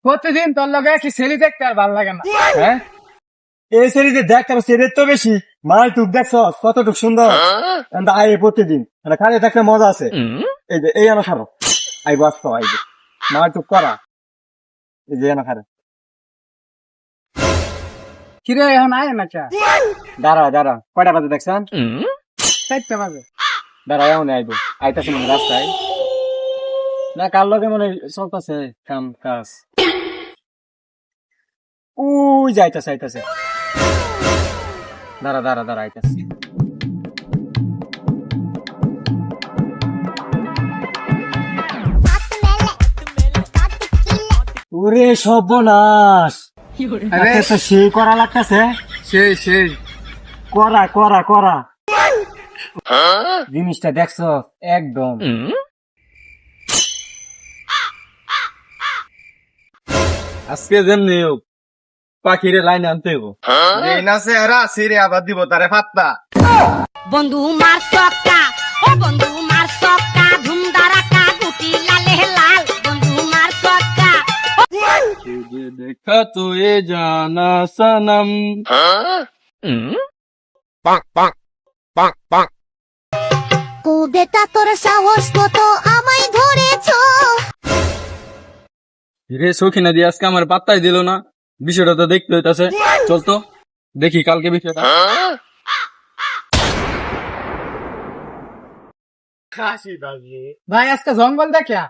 প্রতিদিন তোর লগে কি সেরি দেখতে আর ভালো লাগে না। হ্যাঁ এই সিরিজে দেখতে সিরিজ তো বেশি মাল টুক দেখছ কতটুক সুন্দর আই প্রতিদিন খালি দেখতে মজা আছে। এই যে এই আনো সারো আই বাস্ত আইবে মাল টুক করা এই যে এনো খারে কিরে এখন আয় না চা দাঁড়া দাঁড়া কয়টা বাজে দেখছেন? 4টা বাজে। দাঁড়া এমন আইবো আইতাছে মনে রাস্তায় না কার লগে মনে চলতেছে কাম কাজ উই যাইতাছে আইতাছে দাঁড়া দাঁড়া দাঁড়া আইতাছে ওরে সর্বনাশ আরে সেই করা লাগতেছে সেই করা করা করা জিনিসটা দেখছ একদম আজকে যেমনি হোক পাখিরে লাইনে আনতে হইব এই না চেহারা সিরে আবার দিব তারে ফাত্তা। বন্ধু মার সক্কা ও বন্ধু মার সক্কা ধুম দারাকা গুটি লালে লাল বন্ধু মার সক্কা দেখা তো এ জানা সনম ও বেটা তোর সাহস কত আমায় ধরেছো রে সখিনা দিয়ে আজকে আমার পাত্তাই দিল না বিষয়টা তো দেখতে হইতাছে চল তো দেখি কালকে বিষয়টা ভাই আজকে জঙ্গল দেখা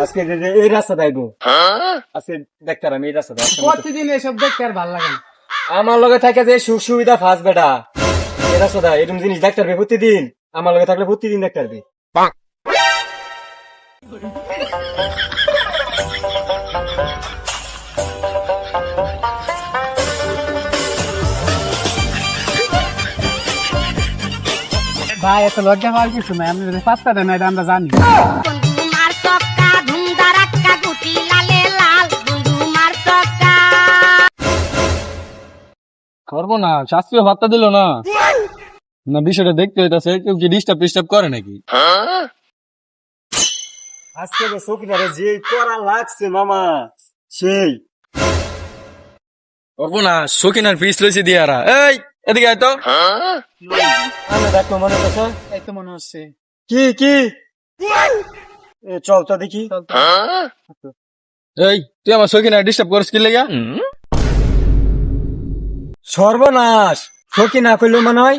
আজকে এই রাস্তা আইবো আজকে দেখতে আমি এই রাস্তা প্রতিদিন এসব দেখতে আর ভালো লাগে না। আমার লগে থাকে যে সুখ সুবিধা ফাঁস বেটা এই রাস্তা এরকম জিনিস দেখতে পারবে প্রতিদিন আমার লগে থাকলে প্রতিদিন দেখতে পারবি ভাই এত লজ্জা পাওয়ার কিছু নাই, আমি পাত্তা দেন এটা আমরা জানি। বন্ধু মার সক্কা ধুম দারাকা গুটি লালে লাল বন্ধু মার সক্কা করবো না শাস্ত্রীয় ভাত্তা দিল না না বিষয়টা দেখতে হইতাছে কেউ কি ডিস্টার্ব করে নাকি আজকে যে সকিনারে যে করা লাগছে মামা সেই করবো না সকিনার পিস লইছে দিয়ারা এই এদিকে আয় তো আমি দেখো মনে হচ্ছে এই তো মনে হচ্ছে কি কি চল তো দেখি এই তুই আমার সকিনা ডিস্টার্ব করিস কি লেগা সর্বনাশ সকিনা কইলো মনে হয়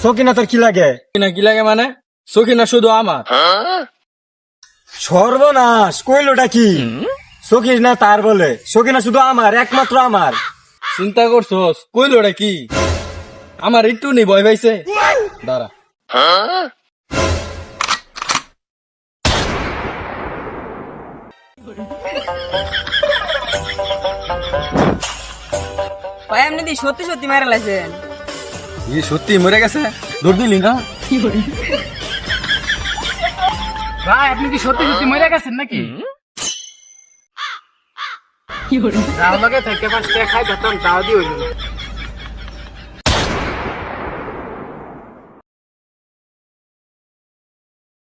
সকিনা তোর কি লাগে কি লাগে মানে সকিনা শুধু আমার সর্বনাশ কইলোটা কি সকিনা তার বলে সকিনা শুধু আমার একমাত্র আমার চিন্তা করছোস কইলোটা কি আমার একটু নেই ভয় পাইছে দাঁড়া ভাই আপনি দি সত্যি সত্যি মেরে লাইছেন ই সত্যি মরে গেছে দৌড় দিলি না ভাই আপনি কি সত্যি সত্যি মরে গেছেন নাকি? আমার লগে থেকে পাঁচ টাকা খাই যেতাম তাও দিয়ে হইল না।